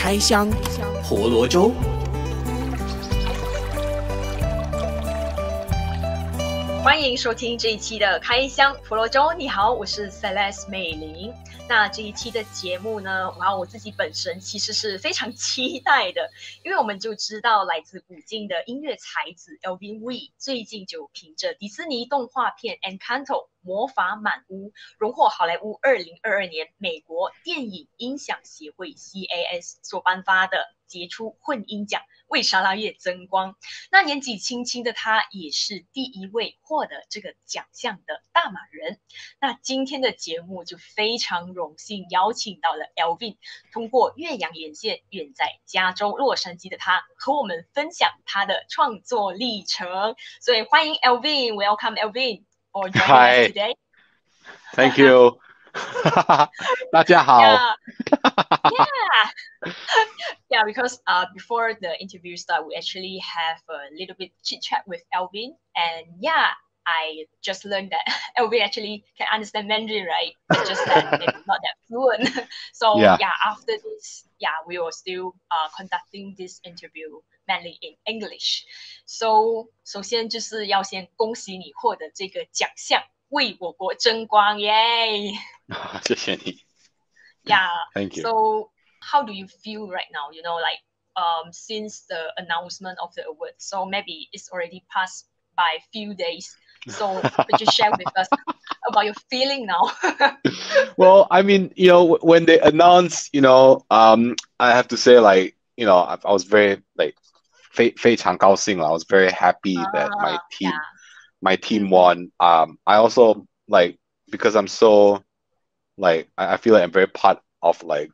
开箱婆罗洲。欢迎收听这一期的开箱婆罗洲。你好，我是 Celes 美玲。那这一期的节目呢，我自己本身其实是非常期待的，因为我们就知道来自古晋的音乐才子 Alvin Wee 最近就凭着迪斯尼动画片 Encanto 魔法满屋荣获好莱坞2022年美国电影音响协会 CAS 所颁发的杰出混音奖为砂拉越争光。那年纪轻轻的他也是第一位获得这个奖项的大马人。那今天的节目就非常荣幸邀请到了 Alvin， 通过越洋连线远在加州洛杉矶的他和我们分享他的创作历程。所以欢迎 Alvin， Welcome Alvin for joining us today. Thank you. 大家好。Yeah, because before the interview start, we actually have a little bit chit chat with Alvin, and I just learned that Alvin actually can understand Mandarin, right? It's just that maybe not that fluent. So after this, we were still conducting this interview mainly in English. So 首先就是要先恭喜你获得这个奖项，为我国争光耶！谢谢你。Yeah. Thank you. So how do you feel right now? You know, like since the announcement of the award, so maybe it's already passed by a few days. So could you share with us about your feeling now? Well, I mean, when they announced, I have to say, like, I was very, like, 非常高兴. I was very happy that my team won. I also, like, because I'm so, like, I feel like I'm very part of, like,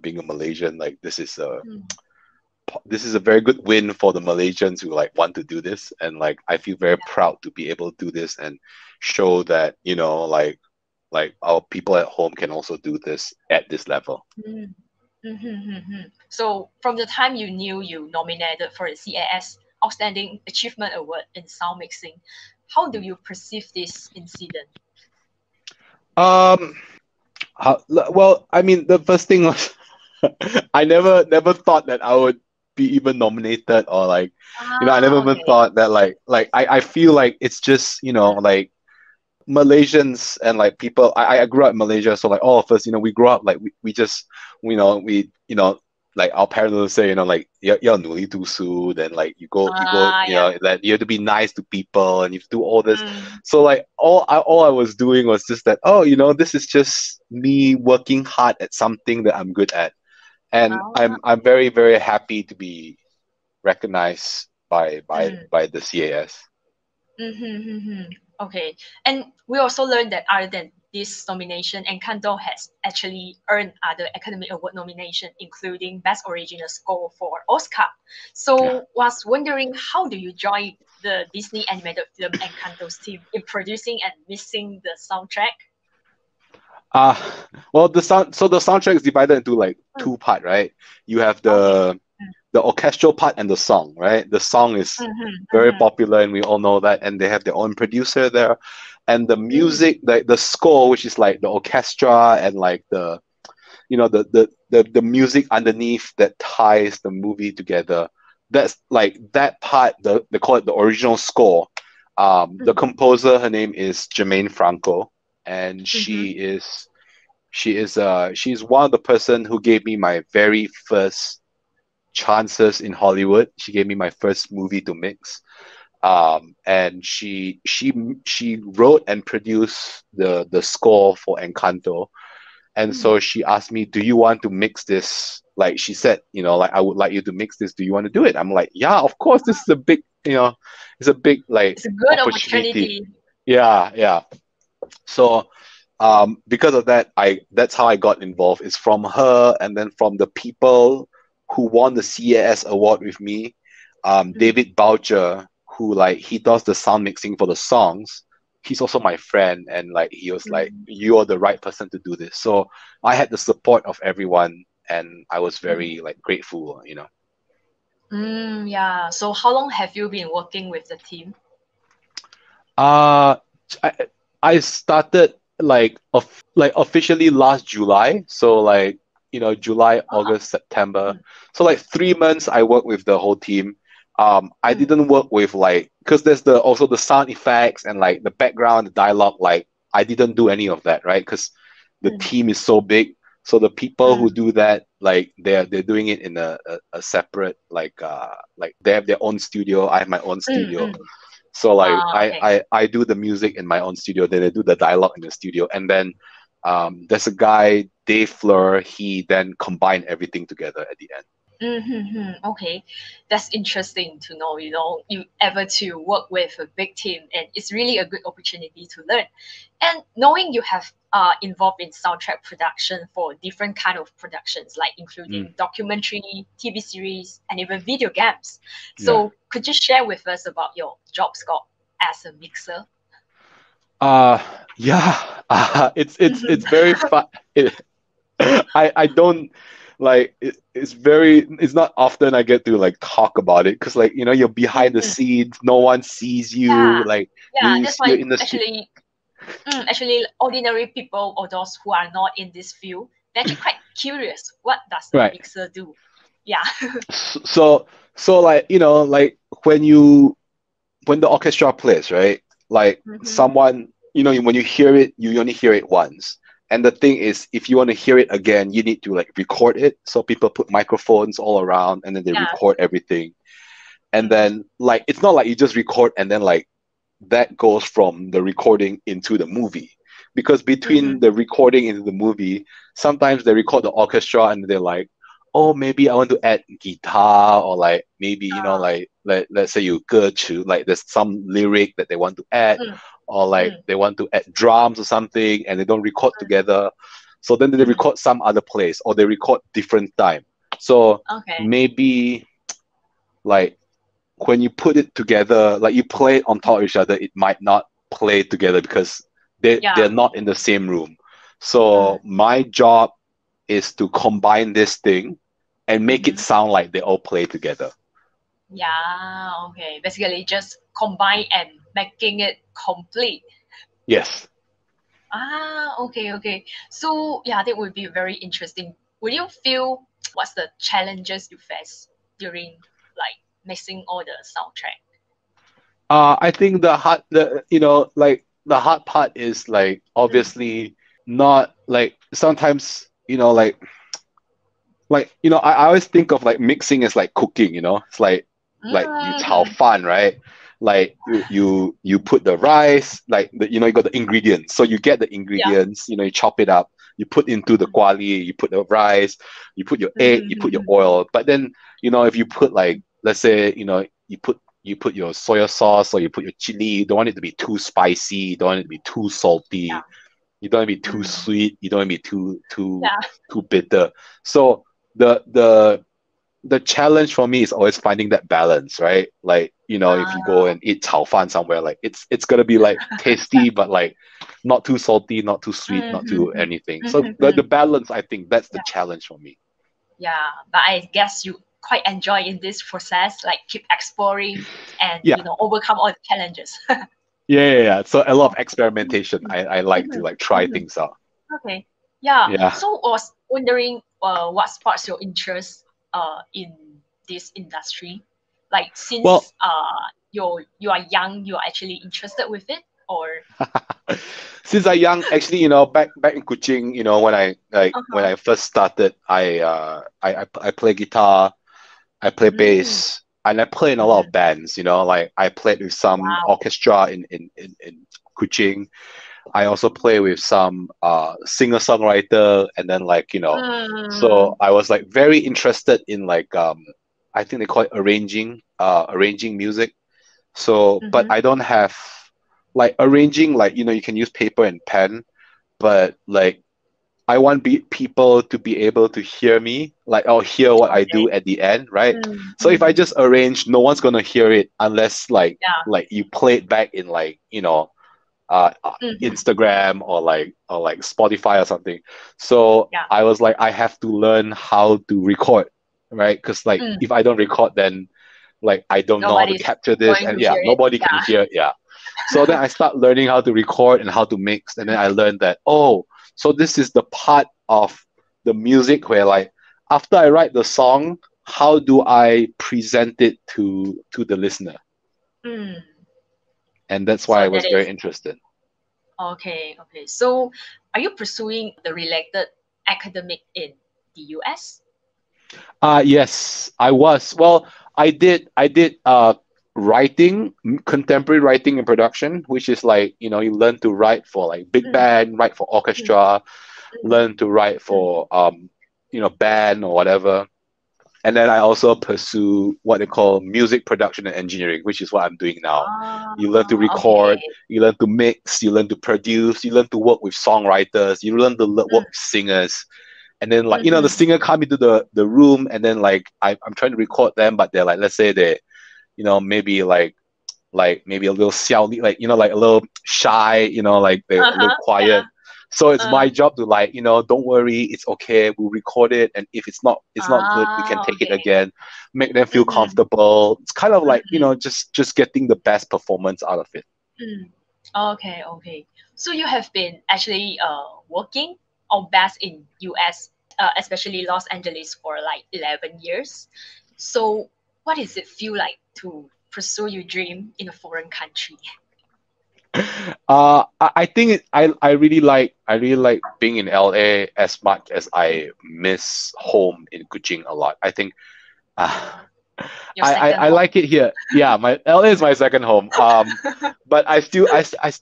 being a Malaysian. Like, this is a very good win for the Malaysians who, like, want to do this, and, like, I feel very proud to be able to do this and show that, like our people at home can also do this at this level. So from the time you knew you nominated for the CAS Outstanding Achievement Award in sound mixing, how do you perceive this incident? Well, I mean, the first thing was I never thought that I would be even nominated, or like, I never even thought that like I feel like it's just, like Malaysians and like people, I grew up in Malaysia, so like all of us, we grew up like we just, like our parents will say, like, 要努力读书, then like you go, that you have to be nice to people and you have to do all this. So like all I was doing was just that, this is just me working hard at something that I'm good at. And I'm very, very happy to be recognized by the CAS. Okay, and we also learned that other than this nomination, Encanto has actually earned other Academy Award nominations, including Best Original Score for Oscar. So was wondering, how do you join the Disney animated film Encanto's team in producing and mixing the soundtrack? Well, the soundtrack is divided into like two parts, right? You have the orchestral part and the song, right? The song is very popular and we all know that, and they have their own producer there. And the music, the score, which is like the orchestra and like the music underneath that ties the movie together. That's like that part, they call it the original score. The composer, her name is Jermaine Franco, and she's one of the person who gave me my very first chances in Hollywood. She gave me my first movie to mix. And she wrote and produced the score for Encanto. And so she asked me, do you want to mix this? Like she said, like, I would like you to mix this. Do you want to do it? I'm like, yeah, of course. This is a big, it's a big, like, it's a good opportunity. Yeah. So because of that, that's how I got involved. It's from her, and then from the people who won the CAS award with me, David Boucher, who like he does the sound mixing for the songs. He's also my friend, and like he was like, you are the right person to do this. So I had the support of everyone, and I was very like grateful, Yeah. So how long have you been working with the team? I started like officially last July. So like July, August, September. So like 3 months I worked with the whole team. I didn't work with like, because there's also the sound effects and like the background, the dialogue, like I didn't do any of that, right? Because the team is so big. So the people who do that, like they're doing it in a separate, like they have their own studio. I have my own studio. So like I do the music in my own studio, then I do the dialogue in the studio. And then there's a guy, Dave Fleur, he then combined everything together at the end. Okay, that's interesting to know. You ever to work with a big team, and it's really a good opportunity to learn. And knowing you have involved in soundtrack production for different kind of productions, like including documentary, TV series, and even video games. So could you share with us about your job scope as a mixer? It's very fun. I don't like it's not often I get to like talk about it, because like you're behind the scenes, no one sees you. That's why actually ordinary people or those who are not in this field, they're actually quite curious, what does the mixer do? So like like when the orchestra plays, right, like someone when you hear it, you only hear it once. And the thing is, if you want to hear it again, you need to like record it. So people put microphones all around and then they record everything. And then like, it's not like you just record and then like that goes from the recording into the movie. Because between the recording into the movie, sometimes they record the orchestra and they're like, oh, maybe I want to add guitar, or like maybe, like let's say you go to like there's some lyric that they want to add. Or like they want to add drums or something and they don't record together. So then they record some other place, or they record different time. So maybe like when you put it together, like you play it on top of each other, it might not play together because they're not in the same room. So my job is to combine this thing and make it sound like they all play together. Basically just combine and making it complete. Yes. Okay. So that would be very interesting. Would you feel what's the challenges you face during like mixing all the soundtrack? I think the hard part is like obviously not like sometimes I always think of like mixing as like cooking. It's like you 炒饭, right? Like you put the rice, like you got the ingredients. So you get the ingredients, you chop it up, you put into the guali, you put the rice, you put your egg, you put your oil. But then if you put like, let's say you put your soy sauce or you put your chili, you don't want it to be too spicy, you don't want it to be too salty, you don't want it to be too sweet, you don't want it to be too bitter. So the challenge for me is always finding that balance, right? Like, if you go and eat 炒饭 somewhere, like it's gonna be like tasty, but like not too salty, not too sweet, not too anything. So the balance, I think that's the challenge for me. But I guess you quite enjoy in this process, like keep exploring and overcome all the challenges. So a lot of experimentation. I like to like try things out. Okay. So I was wondering what sparks your interest in this industry, like since you are young, you are actually interested with it, or since I'm young, actually, back in Kuching, when I first started, I play guitar, I play bass, and I play in a lot of bands. Like I played with some orchestra in Kuching. I also play with some singer-songwriter, and then like so I was like very interested in like I think they call it arranging music. So but I don't have like arranging, like you can use paper and pen, but like I want people to be able to hear me, like or hear what I do at the end, right? So if I just arrange, no one's gonna hear it unless like you play it back in like Instagram or like Spotify or something. So I was like, I have to learn how to record, right? Because like if I don't record, then like I don't know how to capture this, and nobody can hear it. So then I start learning how to record and how to mix, and then I learned that so this is the part of the music where like after I write the song, how do I present it to the listener? And that's why I was very interested. Okay. So are you pursuing the related academic in the US? Yes, I was. Well, I did writing, contemporary writing and production, which is like, you learn to write for like big band, write for orchestra, learn to write for band or whatever. And then I also pursue what they call music production and engineering, which is what I'm doing now. You learn to record, you learn to mix, you learn to produce, you learn to work with songwriters, you learn to work with singers. And then like, the singer come into the room, and then like I'm trying to record them, but they're like, let's say they, maybe like maybe a little xiao, like, like a little shy, like they're a little quiet. Yeah. So it's my job to like, don't worry, it's okay. We'll record it, and if it's not good, we can take it again. Make them feel comfortable. It's kind of like just getting the best performance out of it. Okay. So you have been actually working or based in US, especially Los Angeles, for like 11 years. So what does it feel like to pursue your dream in a foreign country? I think I really like being in LA as much as I miss home in Kuching a lot. I think I like it here. Yeah, my LA is my second home. But I still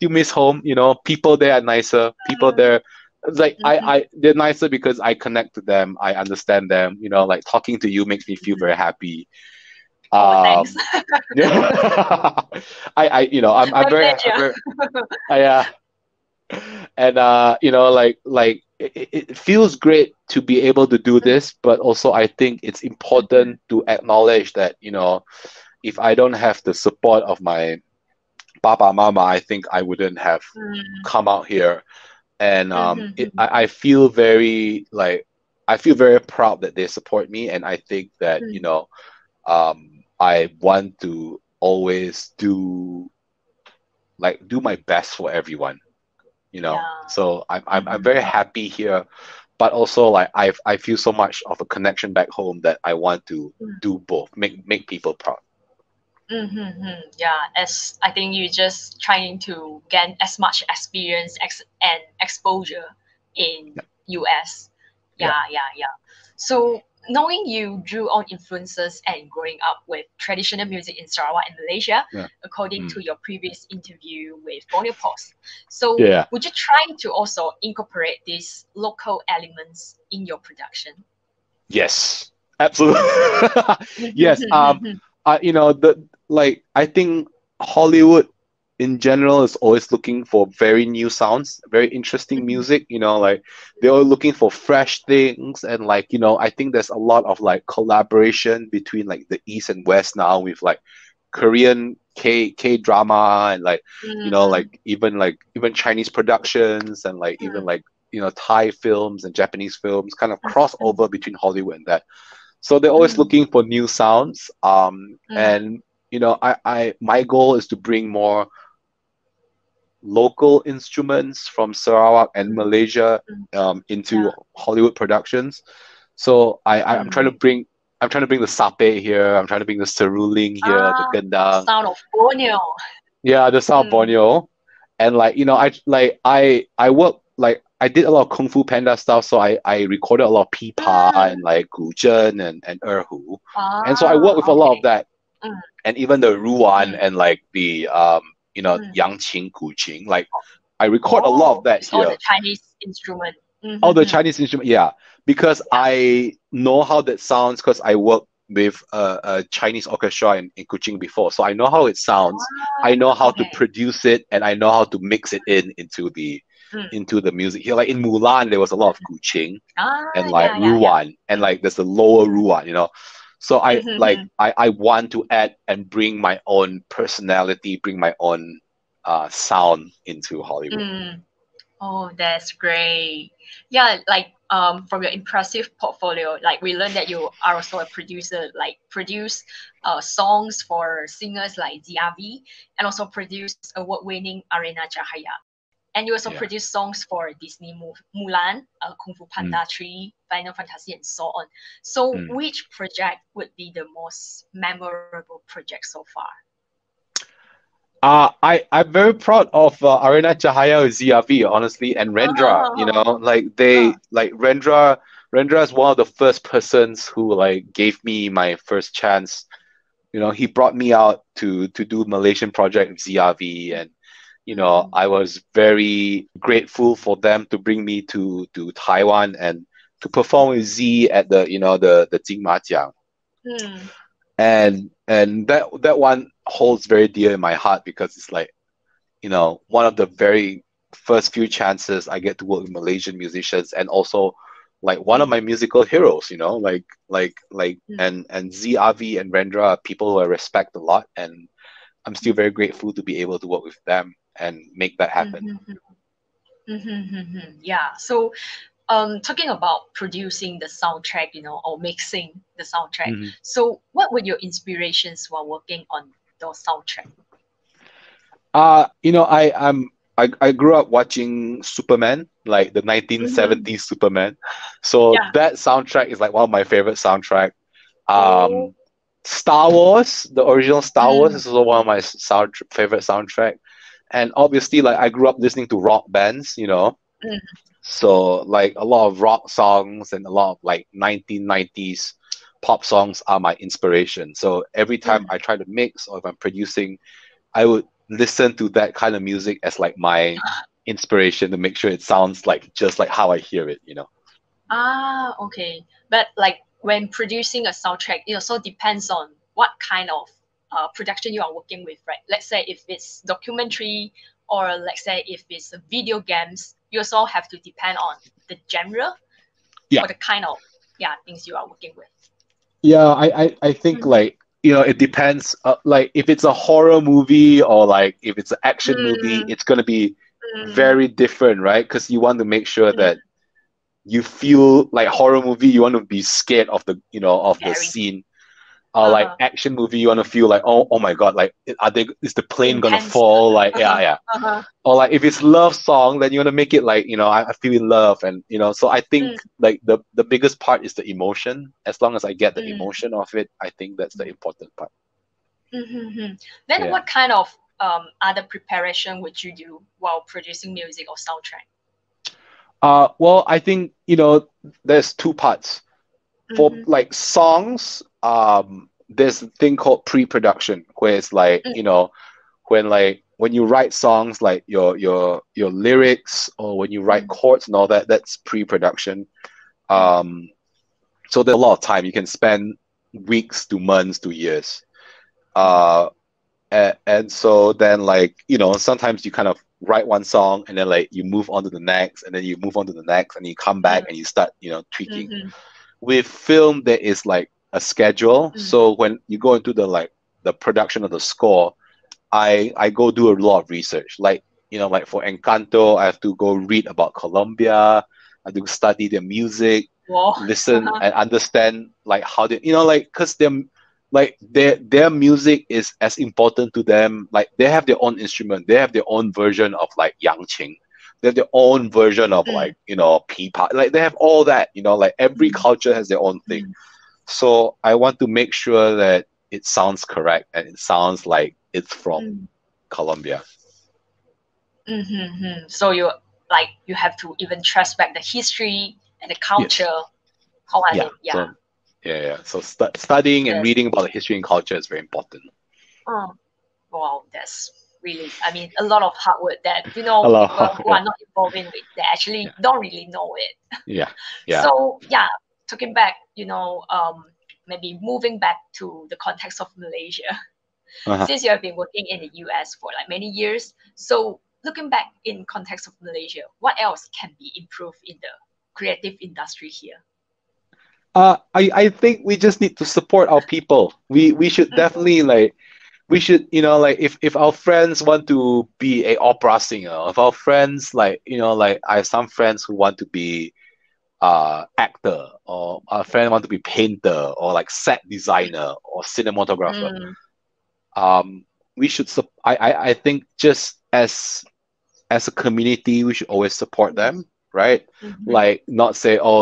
miss home. People there are nicer. People there, like they're nicer because I connect to them. I understand them. Like talking to you makes me feel very happy. Thanks. I'm very yeah. And like it feels great to be able to do this, but also I think it's important to acknowledge that if I don't have the support of my papa mama, I think I wouldn't have come out here. And I feel very proud that they support me, and I think that I want to always do my best for everyone, So I'm very happy here, but also like I feel so much of a connection back home that I want to do both, make people proud. Yeah, as I think you're just trying to gain as much experience and exposure in US. Yeah. So knowing you drew on influences and growing up with traditional music in Sarawak and Malaysia, according to your previous interview with Borneo Post. So would you try to also incorporate these local elements in your production? Yes, absolutely. Yes. I think Hollywood in general is always looking for very new sounds, very interesting music, like they're all looking for fresh things. And like, I think there's a lot of like collaboration between like the East and West now with like Korean K drama and like, like even Chinese productions and like even like, Thai films and Japanese films kind of cross over between Hollywood and that. So they're always looking for new sounds. And, my goal is to bring more local instruments from Sarawak and Malaysia into Hollywood productions. So I'm trying to bring the sape here. I'm trying to bring the seruling here, the gendang. Sound of Borneo. Yeah, the sound of Borneo. And like, I work like I did a lot of Kung Fu Panda stuff, so I recorded a lot of Pipa and like Guzhen and Erhu. And so I work with a lot of that. And even the Ruan and like the Yangqing Guqing, like I record a lot of that here. All the Chinese instrument. All the Chinese instrument, because I know how that sounds because I worked with a Chinese orchestra in Kuching before, so I know how it sounds. I know how to produce it, and I know how to mix it into the music here. Like in Mulan, there was a lot of Guqing and like Ruan, and like there's the lower Ruan, So I want to add and bring my own personality, bring my own sound into Hollywood. Oh, that's great. Yeah, like from your impressive portfolio, like we learned that you are also a producer, like produce songs for singers like ZRV and also produce award-winning Arena Cahaya. And you also Yeah. produce songs for Disney Mulan, Kung Fu Panda 3, Final Fantasy, and so on. So which project would be the most memorable project so far? I'm very proud of Arena Cahaya with ZRV, honestly, and Rendra. You know, like Rendra is one of the first persons who like gave me my first chance. You know, he brought me out to do Malaysian project with ZRV, and you know, I was very grateful for them to bring me to Taiwan and to perform with Z at the Jingmajiang. And that one holds very dear in my heart because it's like, you know, one of the very first few chances I get to work with Malaysian musicians, and also like one of my musical heroes, you know, and ZRV and Rendra are people who I respect a lot, and I'm still very grateful to be able to work with them and make that happen. Yeah. So talking about producing the soundtrack, you know, or mixing the soundtrack. So what were your inspirations while working on those soundtrack? You know, I grew up watching Superman, like the 1970s Superman. So that soundtrack is like one of my favorite soundtrack. Star Wars, the original Star Wars is also one of my favorite soundtrack. And obviously, like I grew up listening to rock bands, you know. So like a lot of rock songs and a lot of like 1990s pop songs are my inspiration. So every time I try to mix or if I'm producing, I would listen to that kind of music as like my inspiration to make sure it sounds like just like how I hear it, you know. Okay. But like when producing a soundtrack, it also depends on what kind of production you are working with, right? Let's say if it's documentary, or let's say if it's video games, you also have to depend on the genre or the kind of things you are working with. Yeah, I think like, you know, it depends. Like if it's a horror movie or like if it's an action movie, it's gonna be very different, right? Because you want to make sure that you feel like horror movie, you want to be scared of the, you know, of the scene. Like action movie, you want to feel like, oh my god, like is the plane gonna fall? Like or like if it's love song, then you want to make it like, you know, I feel in love, and you know. So I think like the biggest part is the emotion. As long as I get the emotion of it, I think that's the important part. Then what kind of other preparation would you do while producing music or soundtrack? Well, I think, you know, there's two parts. For like songs, there's a thing called pre-production, where it's like, you know, when you write songs, like your lyrics, or when you write chords and all that, that's pre-production. So there's a lot of time. You can spend weeks to months to years. And so then, like, you know, sometimes you kind of write one song and then like you move on to the next, and then you move on to the next, and you come back and you start, you know, tweaking. With film, there is like a schedule. So when you go into the production of the score, I go do a lot of research. Like, you know, like for Encanto, I have to go read about Colombia. I have to study their music, listen and understand like how they, you know, like, because their music is as important to them. Like they have their own instrument, they have their own version of like Yangqing. They have their own version of like, you know, pipa. Like they have all that, you know, like every culture has their own thing. So I want to make sure that it sounds correct and it sounds like it's from Colombia. So you have to even trace back the history and the culture. So studying and reading about the history and culture is very important. Wow, that's really, I mean, a lot of hard work that, you know, people who are not involved in it, they actually don't really know it. So talking back, you know, maybe moving back to the context of Malaysia, since you have been working in the US for like many years, so looking back in context of Malaysia, what else can be improved in the creative industry here? I think we just need to support our people. We should definitely like, we should, you know, like if our friends want to be a opera singer, if our friends like, you know, like I have some friends who want to be actor, or a friend want to be painter, or like set designer or cinematographer. We should I think just as as a community, we should always support them, right? Mm-hmm. Like not say, oh,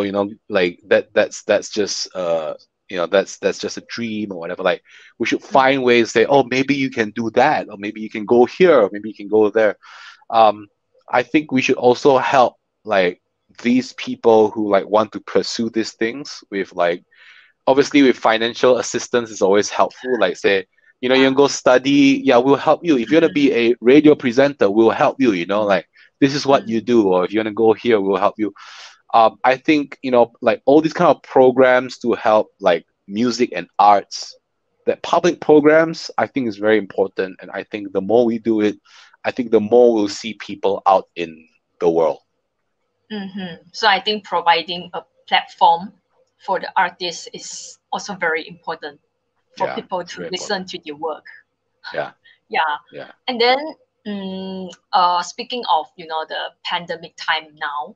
like that's just that's just a dream or whatever. Like we should find ways to say, oh, maybe you can do that, or maybe you can go here, or maybe you can go there. I think we should also help like these people who like want to pursue these things with like, obviously with financial assistance is always helpful. Like say, you can go study, we'll help you. If you want to be a radio presenter, we'll help you, like this is what you do, or if you want to go here, we'll help you. I think, like all these kind of programs to help like music and arts, that public programs, I think is very important. And I think the more we do it, I think the more we'll see people out in the world. Mm-hmm. So I think providing a platform for the artists is also very important for people to listen to their work. Yeah. And then speaking of, the pandemic time now,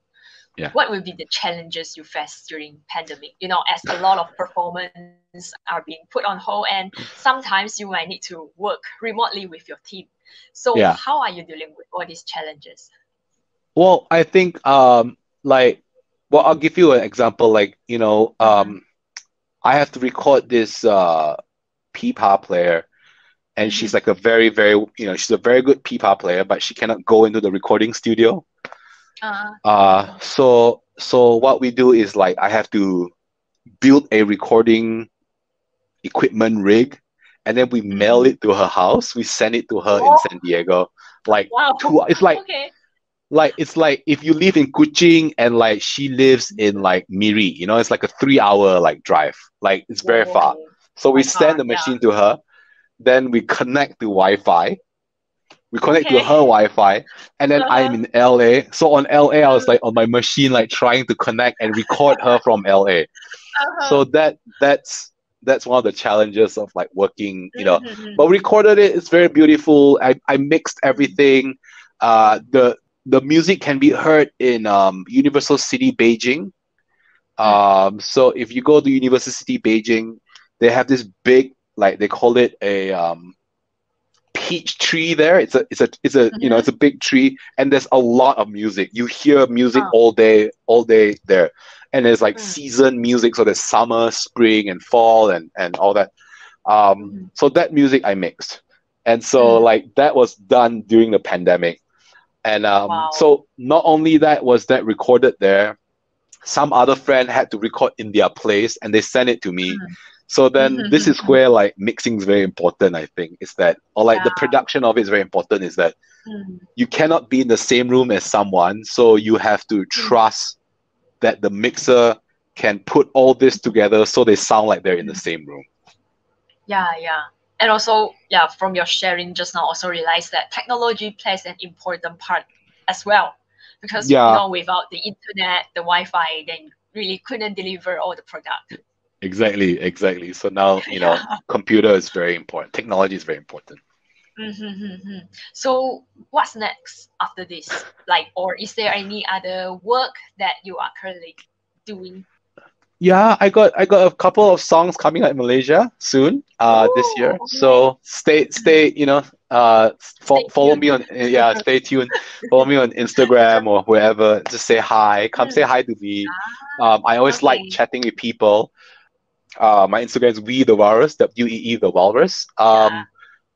what will be the challenges you face during pandemic? As a lot of performances are being put on hold, and sometimes you might need to work remotely with your team. So how are you dealing with all these challenges? Well, I think I'll give you an example. Like, I have to record this pipa player, and she's like a very, very, she's a very good pipa player, but she cannot go into the recording studio. So what we do is like I have to build a recording equipment rig, and then we mail it to her house. We send it to her in San Diego. Like it's like it's like if you live in Kuching and like she lives in like Miri, it's like a 3-hour like drive. Like it's very far. So we send the machine to her, then we connect to Wi-Fi. We connect to her Wi-Fi, and then I'm in LA. So on LA, I was like on my machine, like trying to connect and record her from LA. So that's one of the challenges of like working, but we recorded it. It's very beautiful. I mixed everything. The music can be heard in Universal City Beijing. So if you go to Universal City Beijing, they have this big, like they call it a peach tree there. It's a big tree, and there's a lot of music. You hear music all day there, and there's like season music. So there's summer, spring, and fall, and all that. So that music I mixed, and so like that was done during the pandemic. And so not only that was that recorded there, some other friend had to record in their place, and they sent it to me. So then this is where like mixing is very important, I think, is that, or like the production of it is very important, is that you cannot be in the same room as someone. So you have to trust that the mixer can put all this together so they sound like they're in the same room. Yeah. And also, from your sharing just now, also realize that technology plays an important part as well. Because, without the internet, the Wi-Fi, then really couldn't deliver all the product. Exactly. So now, computer is very important. Technology is very important. So what's next after this? Like, or is there any other work that you are currently doing? Yeah, I got a couple of songs coming out in Malaysia soon, this year. Okay. So stay, follow me on, stay tuned. Follow me on Instagram or wherever. Just say hi. Come say hi to me. I always like chatting with people. My Instagram is Wee the Walrus, WEE the Walrus.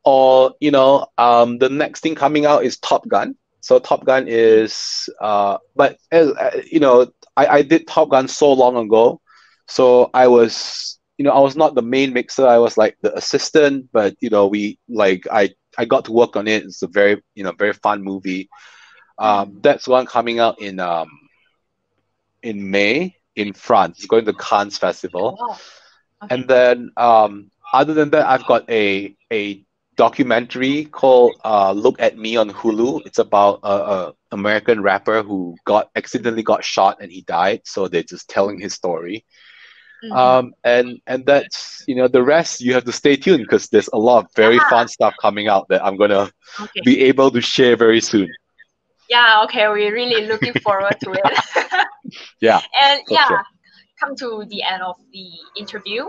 Or the next thing coming out is Top Gun. So Top Gun is, but as I did Top Gun so long ago. So I was not the main mixer. I was like the assistant, but I got to work on it. It's a very very fun movie. That's one coming out in May in France. It's going to Cannes Festival. Okay. And then other than that, I've got a documentary called Look at Me on Hulu. It's about a American rapper who accidentally got shot and he died. So they're just telling his story. And that's the rest you have to stay tuned, because there's a lot of very fun stuff coming out that I'm gonna be able to share very soon. Yeah, okay, we're really looking forward to it. Yeah. And come to the end of the interview.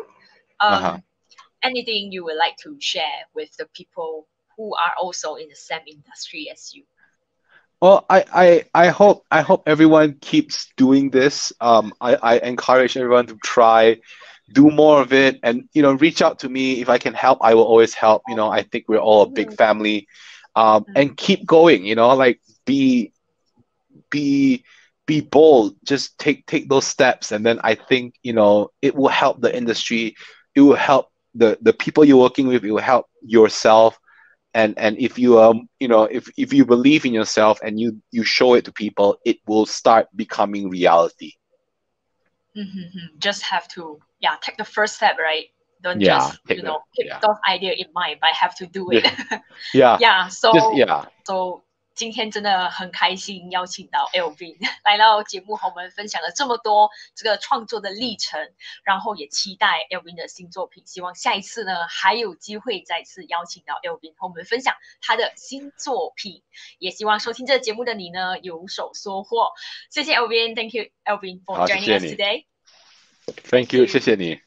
Anything you would like to share with the people who are also in the same industry as you? Well, I hope everyone keeps doing this. I encourage everyone to try, do more of it, and reach out to me if I can help. I will always help. I think we're all a big family. And keep going. Like be bold. Just take those steps, and then I think it will help the industry. It will help the people you're working with. It will help yourself. And if you if you believe in yourself and you show it to people, it will start becoming reality. Just have to take the first step, right? Don't just keep those ideas in mind, but have to do it. So 今天真的很开心邀请到 Alvin 来到节目和我们分享了这么多这个创作的历程，然后也期待 Alvin 的新作品，希望下一次呢还有机会再次邀请到 Alvin 和我们分享他的新作品，也希望收听这个节目的你呢有所收获。谢谢 Alvin， Thank you Alvin for joining us today. Thank you， 谢谢你。